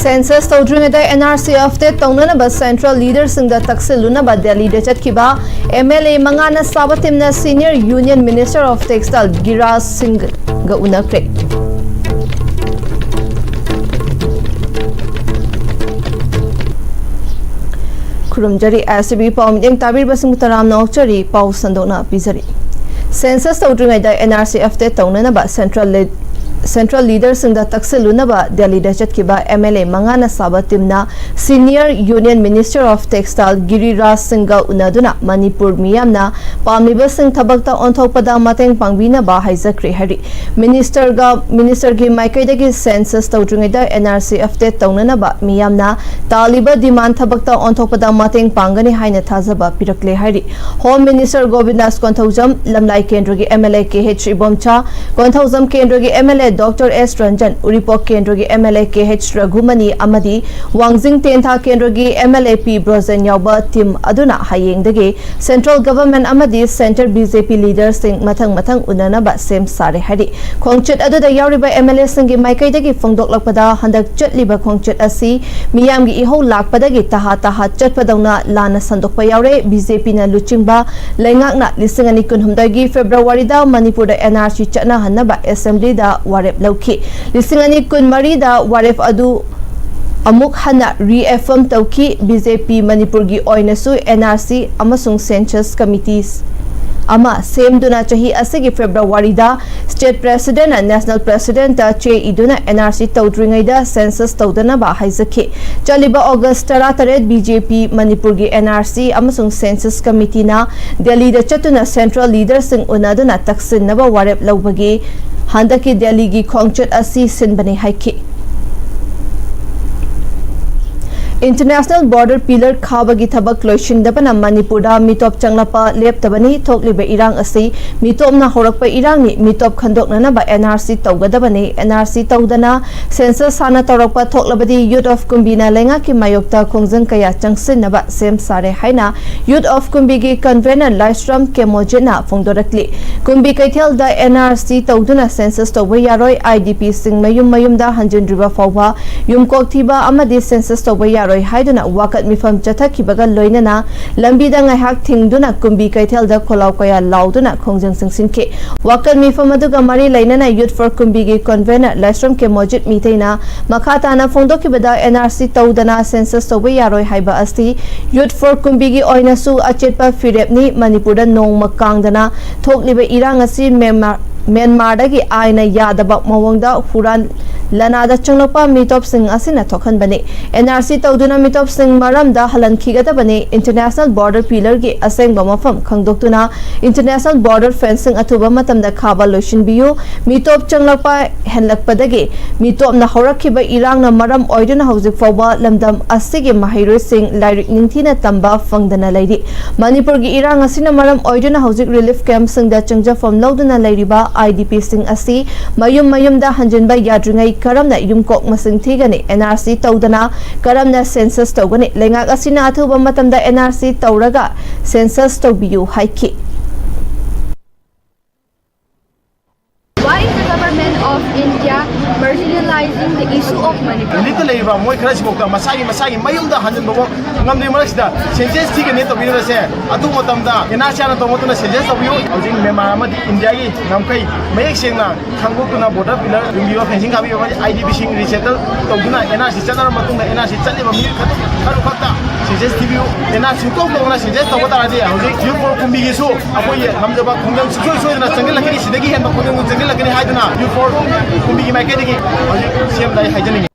Census tawdringada NRC update tawnanaba central leadersingda taksilunaba Delhi da chatkiba MLA mangana sabatimna senior union minister of textile Giraj Singh ga unakre. Kurumjari Am-Istv pawmideng tabir basing taram nawchari paw sandona pizari. Census tawdringada NRC update tawnanaba Central leaders in the Taksilunaba, Delhi Dachatkiba, MLA Mangana Sabatimna, Senior Union Minister of Textile Giraj Singh Unaduna, Manipur Miyamna, Pamliba Singh Tabakta on Topada Mateng Pangbina Bahaiza Krihari. Minister Gi Maikaidagi Census Tawdringida NRC update Tawnanaba, Miyamna, Taliba demand Tabakta on Topada Mateng Pangani Haina Tazaba Pirakle Hari. Home Minister Govindas Kontaujam, Lamlai Kendrogi MLA KH Ibomcha, Kontaujam Kendrogi MLA Dr. S. Ranjan, Uripok Kendrogi MLA KH Raghumani Amadi, Wangjing Tentha Kendrogi MLA P. Brozen Yauba Tim Aduna Hayengdagi, Central Government Amadi Center BJP leaders Singh Matang Unanaba Sem Sare Hari. Kongchet Aduda Yauriba MLA Singi Maikaidagi Fongdok Lakpada, Handak Chatliba Kongchet Asi, Miyamgi Iho Lakpadagi Taha Chatpadona Lana Sandokpa Yaure, BJP na Luchingba, Lengakna Lisingani Kunhumdagi, February da Manipur da NRC Chatna Hanaba Assembly da Warep Lauki. Lisingani Kun Marida Warep Adu Amuk Hana reaffirm Tauki BJP Manipurgi Oinasu NRC Amasung Census Committees Ama same duna chahi asigi February da State President and National President da Che iduna NRC tawdringai da census tawdana ba haizaki. Chaliba August 13 BJP Manipurgi NRC amasung Census Committee na Delhi da chatuna Central leaders sing unaduna taksin na ba warep laubagi handaki Delhi gi khongchet asi sinbani haiki. International border pillar Khabagi Thabak Loishin Dabana Manipura Mitop Changlapa Lep Tabani Tokliba Irang Asi Mitop na Horakpa Irangni Mitop Khandok Nanaba NRC Tawgadabani NRC Tawdana Census Sana Tarakpa Toklabadi Youth of Kumbina Lenga Ki Mayokta Kongzang Kaya Changsin Naba Sem Sare Haina Youth of Kumbigi Convener Livestream Kemojena Fongdorakli Kumbi Kaithel da NRC Tawduna Census Tawayaroi IDP Sing Mayum da Hanjin River Fawwa Yumkok Thiba Amadi Census Tawayaroi Haiduna Wakat Mifam Chatakibaga Loinana Lambida Ngahak Thingduna Kumbi Kaithel da Kolau Kaya Lauduna Kongjang Singsinke Wakat Mifam Aduga Mari Lainana Youth for Kumbigi Convener Livestream Kemojit Mitena Makatana Fongdokibada NRC Tawdana Census Tawayaroi Haiba Asti Youth for Kumbigi Oinasu Achetpa Firepni Manipura Nong Makangdana Thokliba Irang Asi Myanmar dagi aina yadaba mawangda huran lanada changlopa mitop sing asina thokhan bane NRC tawduna mitop sing maramda halan khigada bane international border pillar gi aseng bamafam khangdoktuna international border fencing athuba matamda khaba loishin biyu mitop changlopa henlakpadagi mitop na horakhiba irang na maram oiduna hojik fawba lamdam asigi mahiroi sing lairik ningthina tamba fangdana lairi Manipur gi irang asina maram oiduna hojik relief camp sing da changja fam loduna lairiba IDP Sing Asi Mayum da Hanjinba Yadringai Karamna Yumkok Masing Tigani NRC Tawdana Karamna Census Tawgani Lengak Asina Athuba Matamda NRC Tawraga Census Tawbiyu Haiki. Why is the government of India marginalizing the issue of Manipur? Little Leva, Moy Krashmoka, Masai, Mayum da Hanjin Bobo, Namdi Marista, Census Tigan of Vinasa, Atumatamda, Yanashana Tomotuna Census of you, Ozing Memamad, Indiagi, Namkai, Mayexina, Kangukuna Boda Pillar, Rumio Fencing Kabi, IDP Sing Resettle, Toguna, NRC Channel Matuna, NRC Channel Karukata, Census TV, NRC Tokona, Census of what idea, you for Kumbisu, Apoya, Namdaba, Kundam, so in a Sangalaki, Sidaki, and Pokun Hidana, you for Kumbi Makedi, same like hygienic.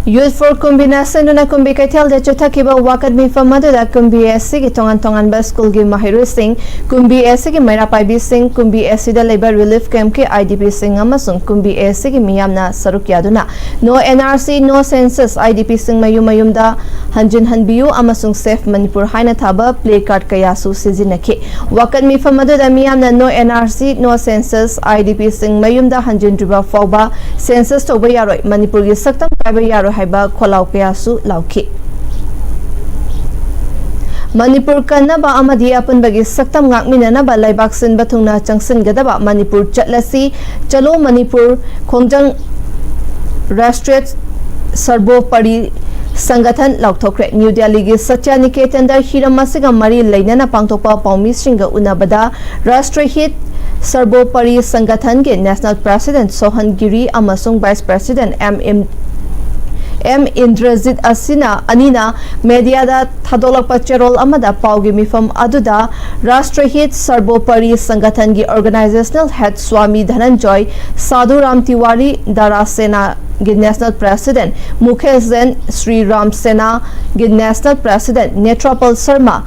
Youth for Kumbina Sanduna Kumbi Kaithel da Chatakiba Wakat Mifam Aduda Kumbi Sigi Tongan Ba School gi Mahiru Singh Kumbi Sigi Maira Paibi Singh Kumbi Sida Labor Relief Camp ki IDP Singh amasung Kumbi Sigi Miyamna Saruk Yaduna No NRC No Census IDP Singh Mayum da Hanjin Hanbiyu amasung Safe Manipur Haina Thaba play card kayasu sizinaki Wakat Mifam Aduda Miyamna No NRC No Census IDP Singh Mayum da Hanjin River Fawba Census Tobayaroi Manipur gi Saktam Kaibayaro Haiba Kolau Kayasu Lauki Manipur Kanaba Amadi Apunbagi Saktam Ngakminanaba Laibak Sin Batungna Changsin Gadaba Manipur Chatlasi Chalo Manipur Kongjang Rashtriya सर्वोपरि संगठन लौथोक्रे new Delhi की सत्या निकेतन Hiram मरी लेना पांथोप पाउमी उनबदा राष्ट्रीय हित सर्वोपरि संगठन के national president Sohan Giri vice president M Indrajit अनीना मीडिया थादोलप चेरोल पाउगी मिफम अदुदा राष्ट्रीय हित सर्वोपरि संगठन की ऑर्गेनाइजेशनल हेड स्वामी धनंजय साधुराम तिवारी दारासेना की नेशनल प्रेसिडेंट मुकेश जैन श्री राम सेना की national president Netrapal Sharma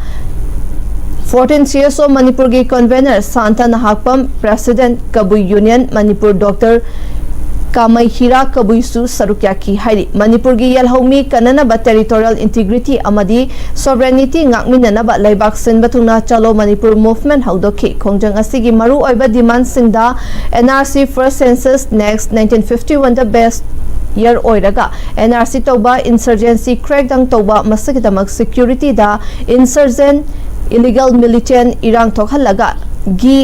14 CSO Manipur की convener Santa Nahakpam president Kabui union Manipur doctor Kamei Hira कबुईसु सरुक्या की हाइरी मणिपुर की यलहौमी कननब टेरिटोरियल इंटीग्रिटी अमदी sovereignty ngakminanaba leibak sinba thungna chalo manipur movement haudoki khongjang asigi maru oiba demand singda NRC first census next 1951 the best year oiraga NRC toba insurgency crackdown toba masakidamak security da insurgent illegal militant irang thokhalaga gi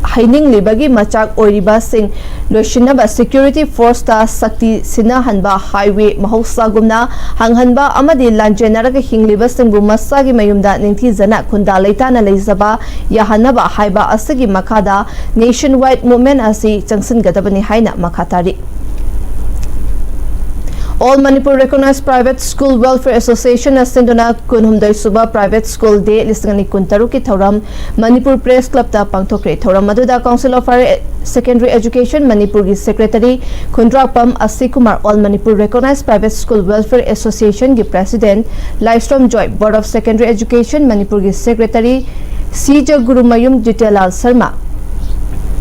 हाइनिंग लिबगी मचाक ओरिबा सिंह लोशिनबा security force ता शक्ति सिना हनबा highway महौसा गुमना हंगहनबा अमदि लांजेनरग हिंगलिबा सिंगबु मसागी मयुमदा निंथि जना खुंदा लेताना लेजबा याहनबा हाइबा असगी मखादा nation wide movement असि चंगसन गदबनी हाइना मखातारी All Manipur recognized private school welfare association asinduna kunhumdai suba private school day listingani kuntaru ki thoram Manipur press club ta pangthokre thoram aduda council of higher secondary education Manipur ki secretary Khundrapam Asikumar All Manipur recognized private school welfare association ki president Livestream Joy board of secondary education Manipur ki secretary Sija Gurumayum Jitelal Sharma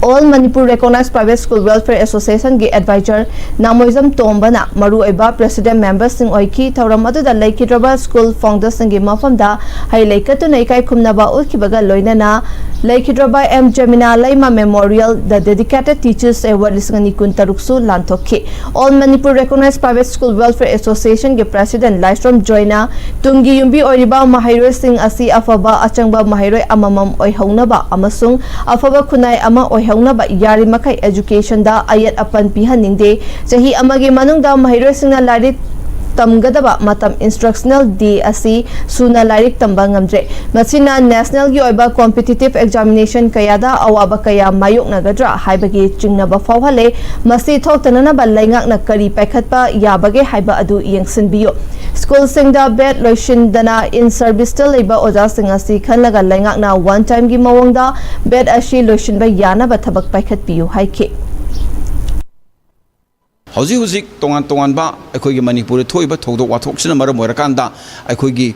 All Manipur recognized private school welfare association की advisor नामोइजम तोंबना मरु एबा president members Singh ओइकी थौरम अदुदा लेकिद्रबा school founders Singh मफमदा हाई लेकतु नैकाय खुमनबा उखिबगा लोइनना लेकिद्रबा M Jamina Lema memorial the dedicated teachers award लिसंगनी कुंतरुक्सु लांथोखी All Manipur recognized private school welfare association के president लाइस्ट्रम जॉइना तुंगी युंबी ओरिबा महाइरोय सिंग असि अफबा अचंगबा महाइरोय अममम ओइहौनबा अमसुंग अफबा खुनाय अमा ओइहौनबा यारि मखै एजुकेशन दा अयत अपन पिहनिंगदे चही अमगे मनुंगदा महाइरोय सिंगना लारिक तमगदबा मतम इंस्ट्रक्शनल डी असि सुना लारिक तंबा ngamdre मसिना नेशनल की ओइबा कॉम्पिटिटिव एग्जामिनेशन कयादा अवाबा कया मायोकनगद्रा हाइबगी चिंगनबा फावहले मसि थोक्तननबा लैंगाकना करी पैखतपा याबगे हाइबा अदु यंगसिनबियो स्कूल सिंगदा बेड लोइशिनदना इन सर्विस ता लेबा ओजा सिंग असि खनलगा लैंगाकना वन टाइम की मवंगदा बेड अशि लोइशिनबा यानाबा थबक पैखतपियो हाइके हौजी हुजिक तोंगान तोंगानबा अखोइगी मणिपुर थोइबा थौदोक वाथोकसिना मरम ओइरकांदा अखोइगी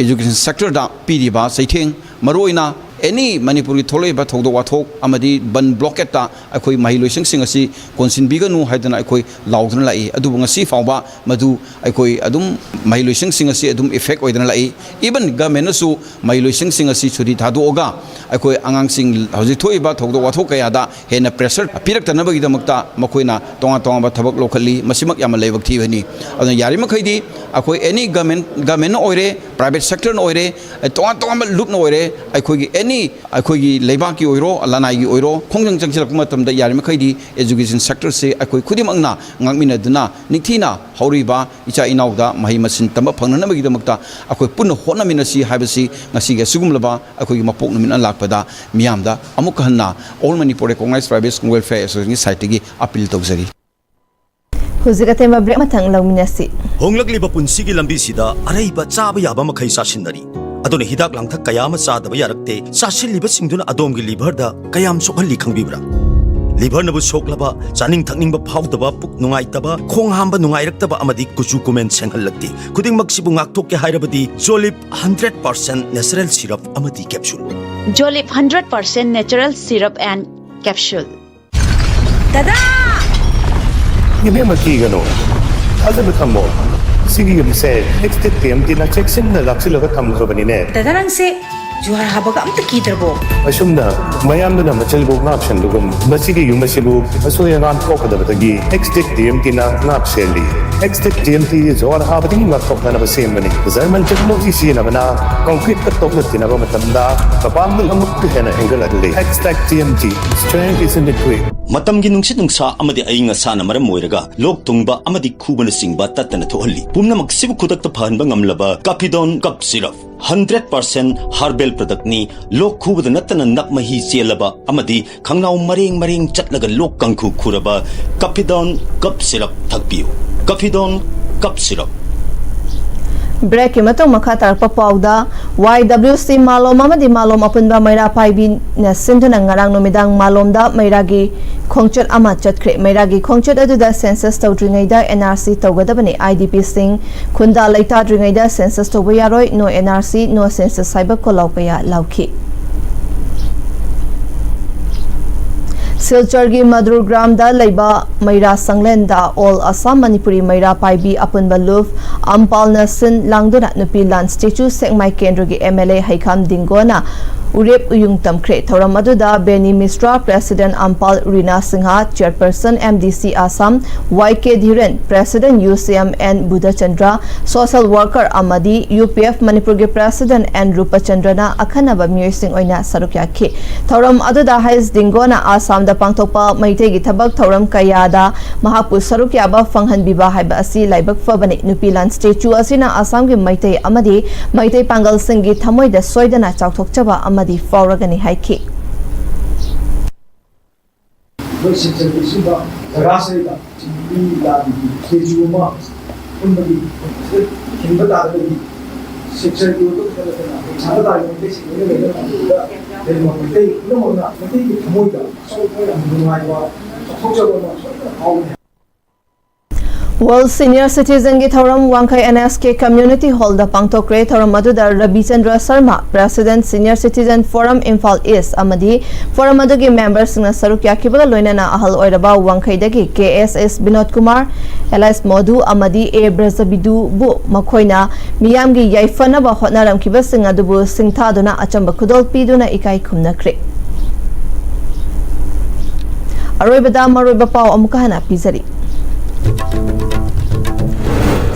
एजुकेशन सेक्टर दा पीरिबा सैथेंग मरोइना एनी मणिपुर की थोलैबा थौदोक वाथोक अमदी बन ब्लॉकेट ता अखोइ महिलोइसिंग सिंग असि कोनसिनबिगनु हाइदना अखोइ लाउदना लाई अदुबु ngasi फावबा मदु अखोइ अदुम महिलोइसिंग सिंग असि अदुम इफेक्ट ओइदना लाई इवन गवर्नमेंट सु महिलोइसिंग सिंग असि छुरी थादोगा अखोइ आंगांग सिंग हौजी थोइबा थौदोक वाथोक कयादा हेना प्रेशर पिरक्तनबगी दमक्ता मखोइना तोंगा तोंगा थबक लोखली मसिमक याम लेबक थीबनी अदन यारि मखैदी अखोइ एनी गवर्नमेंट ओइरे प्राइवेट सेक्टर ओइरे तोंगा तोंगा लुकन ओइरे अखोइगी एनी अखोइगी लेबाकी ओइरो लानाइगी ओइरो खोंजंग चंगसिलक मतमदा यारि मखैदी एजुकेशन सेक्टर से अखोइ खुदिमकना ngakminaduna निथीना हौरिबा इचा इनाउदा महि मसिन तंबा फंगननबगी दमक्ता अखोइ पुन होनमिनसी हाइबसी ngasiga sugumlaba अखोइगी मपोक नमिन लाकपदा मियामदा अमुक हन्ना all Manipur recognized private school welfare association site की अपील तौजरी हुजिगते मब्रेक मथंग लौमिनसी होंगलकलिबा पुंसिगी लंबीसिदा अरैबा चाबा याबा मखै सासिनदरी अदुने हिदाक लांथक कयाम चादबा यारक्ते सासिलिबा सिंगदुना अदोमगी लिभरदा कयाम सोखली खंगबिब्रा लिभर नबु सोखलबा चानिंग थकनिंगबा फावदबा पुक नुंगाइतबा खोंग हांबा नुंगाइरक्तबा अमदी कुचु कुमेन सेंगहलक्ति खुदिंगमक सिबु ngakthokke हाइरबदी जोलिप 100% नेचुरल सिरप अमदी कैप्सूल जोलिप 100% नेचुरल सिरप एंड कैप्सूल दादा Give me a gano. Other become more. Singing him said, next time, Tina Jackson, the Luxilla comes over in it. दादा नंसे जुहार हाबगा अमता कीदरबो असुमना मयामदना मचलबो नापसनदुगम मसिगी युमसिबु असोय नान कोकदबतगी एक्सटिक टीएमटी ना नापसेली एक्सटिक टीएमटी जोर हाबदी नाटोकना बसेमनी जर्मन टेक्नोलॉजी सिनबना कंक्रीट कटोकलतिनबा मतमदा कपांगल अमुक हेना हेंगलदले एक्सटिक TMT strength is in the grip मतमगी नुंगसित नुंसा अमदि अयिंग साना मरम मोइरगा लोक तुंगबा अमदि खुबन सिंगबा तत्तना थोहल्ली पुमनमक सिबु खुदकत फहनबा ngamlaba Capidon Cup Syrup 100% herbal product ni lok khubada natana nakmahi chelaba amadi khangnaw maring chatlaga lok kangkhu khuraba Capidon Cup Syrup thakpiu Capidon Cup Syrup Break matong makatarpa pauda YWC malom amadi malom apunba maira paibi na sinduna ngarang numidang malomda mairagi khongchat ama chatkre mairagi khongchat aduda census tawdringaida NRC tawgadabani IDP sing khunda laita dringaida census tawbayaroi no NRC no census cyber kolawpaya lauki Silchargi Madurgram da Laiba Maira Sanglenda All Assam Manipuri Maira Paibi Apunba Luf Ampal Nasin Langdona Nupi Land Statue Sekmai Kendrogi MLA Haikam Dingona Urep Uyung Tamkre Thoram Aduda Beni Misra President Ampal Rina Singha Chairperson MDC Assam YK Dhiren President UCM N Buddha Chandra Social Worker Amadi UPF Manipurgi President N Rupa Chandrana Akhanaba Muising Oina Sarukyaki Thoram Aduda Hais Dingona Assam Pangtokpa Maitegi Tabak Thoram Kayada Mahapu Sarukyaba Fanghan Biba Haiba Asi Laibak Fabani Nupilan Statue Asina Assam gi Maitei Amadi Maitei Pangal Singi Thamoi da Soidana Chauthokchaba Amadi Fauragani Haiki World Senior Citizen gi Thoram Wangkai NSK Community Hall da Pangtokre Thoram Aduda Rabi Chandra Sharma President Senior Citizen Forum Imphal East Amadi Forum adugi members na saruk yakibaga loinana ahal oiraba Wangkai dagi KSS Binod Kumar LS Modhu Amadi A Brazabidu bu makoina miyam gi yaifana ba hotnaram kibasing adubu singthaduna achamba kudol piduna ikai khumnakre Aroibada maroiba pau amukahana pizari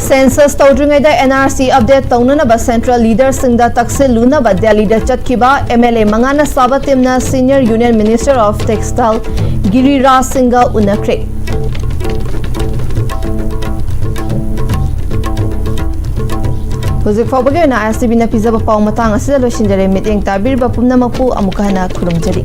Census tawdringaida NRC update tawnanaba central leader singda taksilunaba Delhi da chatkiba MLA mangana sabatimna Senior Union Minister of Textile Giriraj Singha unakre Hozik fawbage na Am-Istv na pizza pa pau matang asida lo shinjare meeting tabir ba pumna mapu amukahana khurumjari